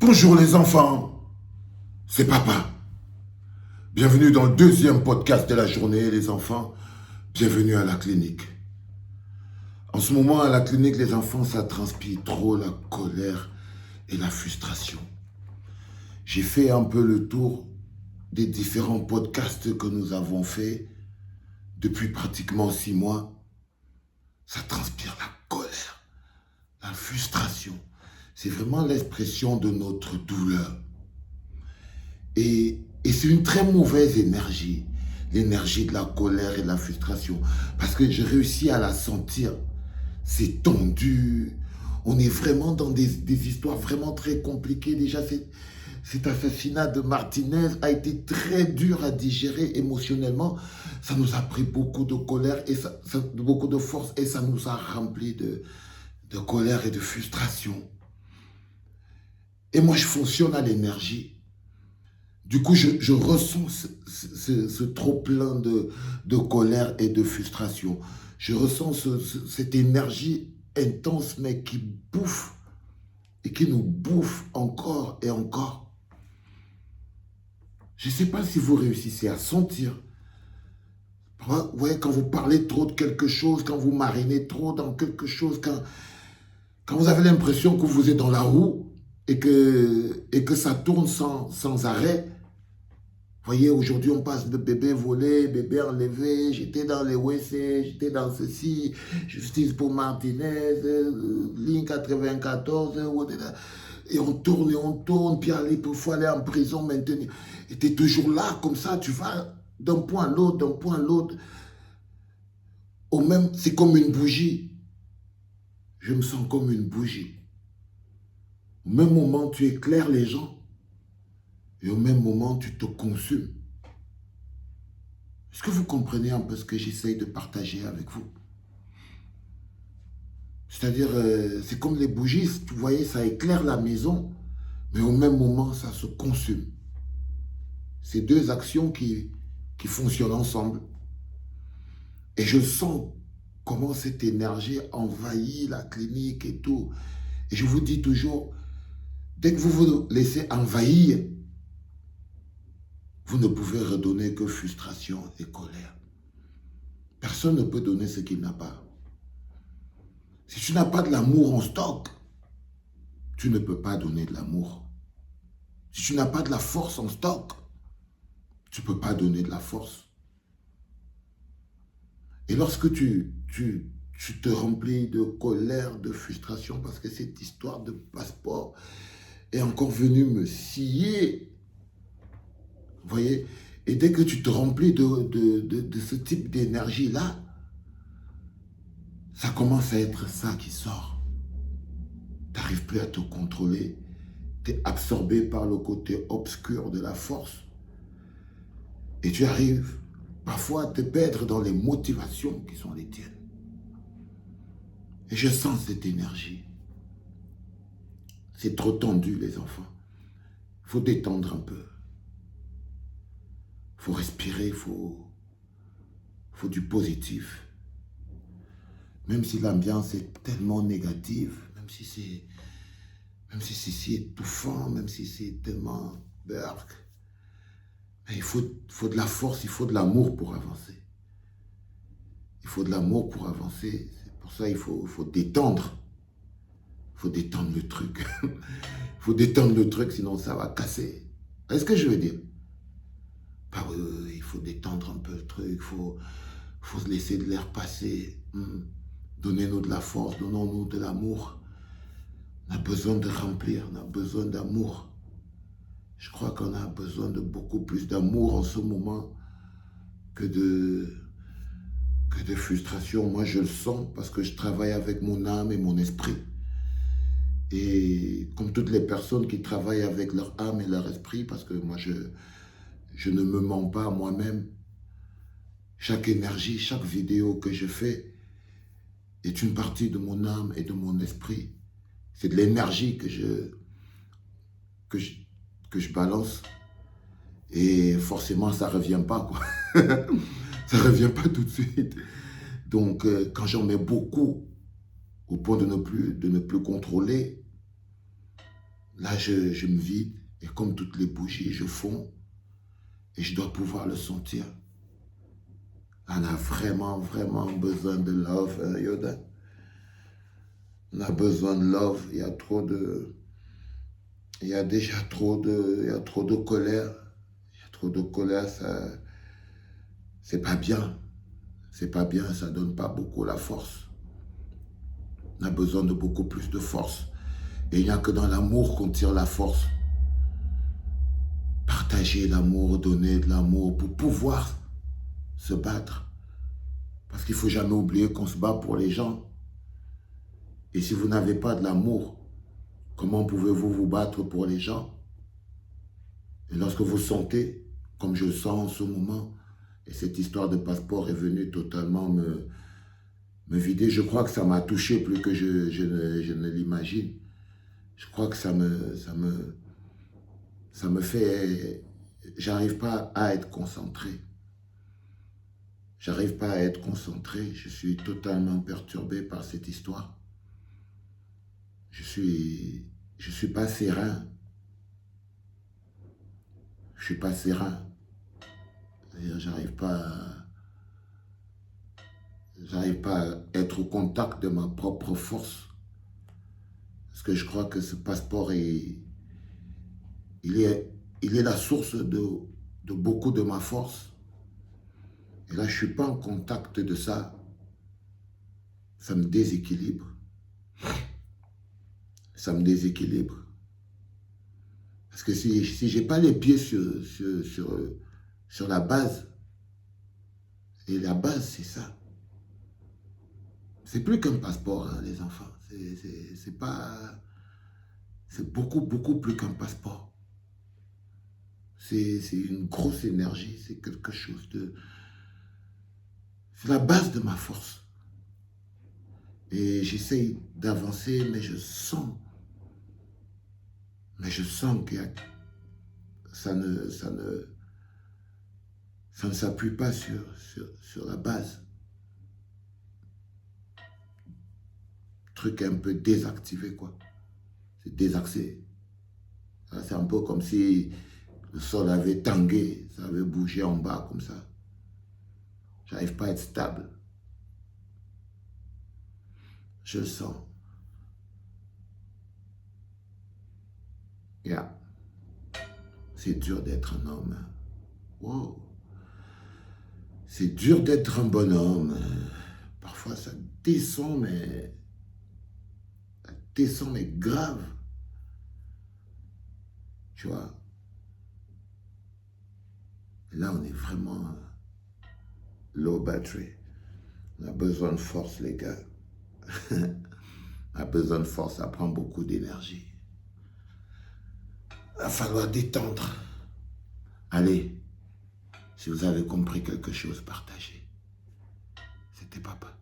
Bonjour les enfants, c'est papa. Bienvenue dans le deuxième podcast de la journée, les enfants. Bienvenue à la clinique. En ce moment, à la clinique, les enfants, ça transpire trop la colère et la frustration. J'ai fait un peu le tour des différents podcasts que nous avons faits depuis pratiquement 6 mois. Ça transpire la colère, la frustration. C'est vraiment l'expression de notre douleur. Et c'est une très mauvaise énergie, l'énergie de la colère et de la frustration. Parce que j'ai réussi à la sentir. C'est tendu. On est vraiment dans des histoires vraiment très compliquées. Déjà, cet assassinat de Martinez a été très dur à digérer émotionnellement. Ça nous a pris beaucoup de colère et beaucoup de force et ça nous a rempli de colère et de frustration. Et moi, je fonctionne à l'énergie. Du coup, je ressens ce trop-plein de colère et de frustration. Je ressens cette énergie intense, mais qui bouffe et qui nous bouffe encore et encore. Je ne sais pas si vous réussissez à sentir. Ouais, quand vous parlez trop de quelque chose, quand vous marinez trop dans quelque chose, quand vous avez l'impression que vous êtes dans la roue et que ça tourne sans arrêt. Voyez, aujourd'hui, on passe de bébé volé, bébé enlevé, j'étais dans les WC, j'étais dans ceci, justice pour Martinez, ligne 94, et on tourne, puis il faut aller en prison maintenant. Et tu es toujours là, comme ça, tu vas d'un point à l'autre, c'est comme une bougie. Je me sens comme une bougie. Au même moment, tu éclaires les gens. Et au même moment, tu te consumes. Est-ce que vous comprenez un peu ce que j'essaye de partager avec vous? C'est-à-dire, c'est comme les bougies, vous voyez, ça éclaire la maison, mais au même moment, ça se consume. C'est deux actions qui fonctionnent ensemble. Et je sens comment cette énergie envahit la clinique et tout. Et je vous dis toujours, dès que vous vous laissez envahir, vous ne pouvez redonner que frustration et colère. Personne ne peut donner ce qu'il n'a pas. Si tu n'as pas de l'amour en stock, tu ne peux pas donner de l'amour. Si tu n'as pas de la force en stock, tu ne peux pas donner de la force. Et lorsque tu te remplis de colère, de frustration, parce que cette histoire de passeport est encore venue me scier, vous voyez, et dès que tu te remplis de ce type d'énergie-là, ça commence à être ça qui sort. Tu n'arrives plus à te contrôler. Tu es absorbé par le côté obscur de la force. Et tu arrives parfois à te perdre dans les motivations qui sont les tiennes. Et je sens cette énergie. C'est trop tendu, les enfants. Il faut détendre un peu. Il faut respirer, il faut du positif. Même si l'ambiance est tellement négative, même si c'est si étouffant, même si c'est tellement berk, il faut de la force, il faut de l'amour pour avancer. Il faut de l'amour pour avancer. C'est pour ça qu'il faut détendre. Il faut détendre le truc. Il faut détendre le truc, sinon ça va casser. Est-ce que je veux dire? Bah oui, il faut détendre un peu le truc. Il faut se laisser de l'air passer. Donnez-nous de la force, donnons-nous de l'amour. On a besoin de remplir, on a besoin d'amour. Je crois qu'on a besoin de beaucoup plus d'amour en ce moment que de frustration. Moi, je le sens parce que je travaille avec mon âme et mon esprit. Et comme toutes les personnes qui travaillent avec leur âme et leur esprit, parce que moi, je ne me mens pas à moi-même. Chaque énergie, chaque vidéo que je fais est une partie de mon âme et de mon esprit. C'est de l'énergie que je balance. Et forcément, ça ne revient pas, quoi. Ça ne revient pas tout de suite. Donc, quand j'en mets beaucoup, au point de ne plus contrôler, Là, je me vide et comme toutes les bougies, je fonds et je dois pouvoir le sentir. On a vraiment, vraiment besoin de love, hein, Yoda. On a besoin de love. Il y a trop de... Il y a déjà trop de... Il y a trop de colère. Il y a trop de colère, ça... C'est pas bien. C'est pas bien, ça donne pas beaucoup la force. On a besoin de beaucoup plus de force. Et il n'y a que dans l'amour qu'on tire la force. Partager l'amour, donner de l'amour pour pouvoir se battre. Parce qu'il ne faut jamais oublier qu'on se bat pour les gens. Et si vous n'avez pas de l'amour, comment pouvez-vous vous battre pour les gens? Et lorsque vous sentez, comme je le sens en ce moment, et cette histoire de passeport est venue totalement me vider, je crois que ça m'a touché plus que je ne l'imagine. Je crois que ça me fait... J'arrive pas à être concentré. J'arrive pas à être concentré. Je suis totalement perturbé par cette histoire. Je suis pas serein. Je suis pas serein. J'arrive pas à être au contact de ma propre force. Parce que je crois que ce passeport il est la source de beaucoup de ma force. Et là, je suis pas en contact de ça. Ça me déséquilibre. Ça me déséquilibre. Parce que si j'ai pas les pieds sur la base, et la base, c'est ça. C'est plus qu'un passeport, hein, les enfants. C'est pas... C'est beaucoup, beaucoup plus qu'un passeport. C'est une grosse énergie. C'est quelque chose de... C'est la base de ma force. Et j'essaye d'avancer, mais je sens que ça ne s'appuie pas sur la base. Truc un peu désactivé, quoi. C'est désaxé. C'est un peu comme si le sol avait tangué, ça avait bougé en bas comme ça. J'arrive pas à être stable. Je le sens. Yeah. C'est dur d'être un homme. Wow. C'est dur d'être un bonhomme. Parfois ça descend, mais... Ça descend, mais grave. Tu vois. Et là, on est vraiment low battery. On a besoin de force, les gars. On a besoin de force, ça prend beaucoup d'énergie. Il va falloir détendre. Allez, si vous avez compris quelque chose, partagez. C'était papa.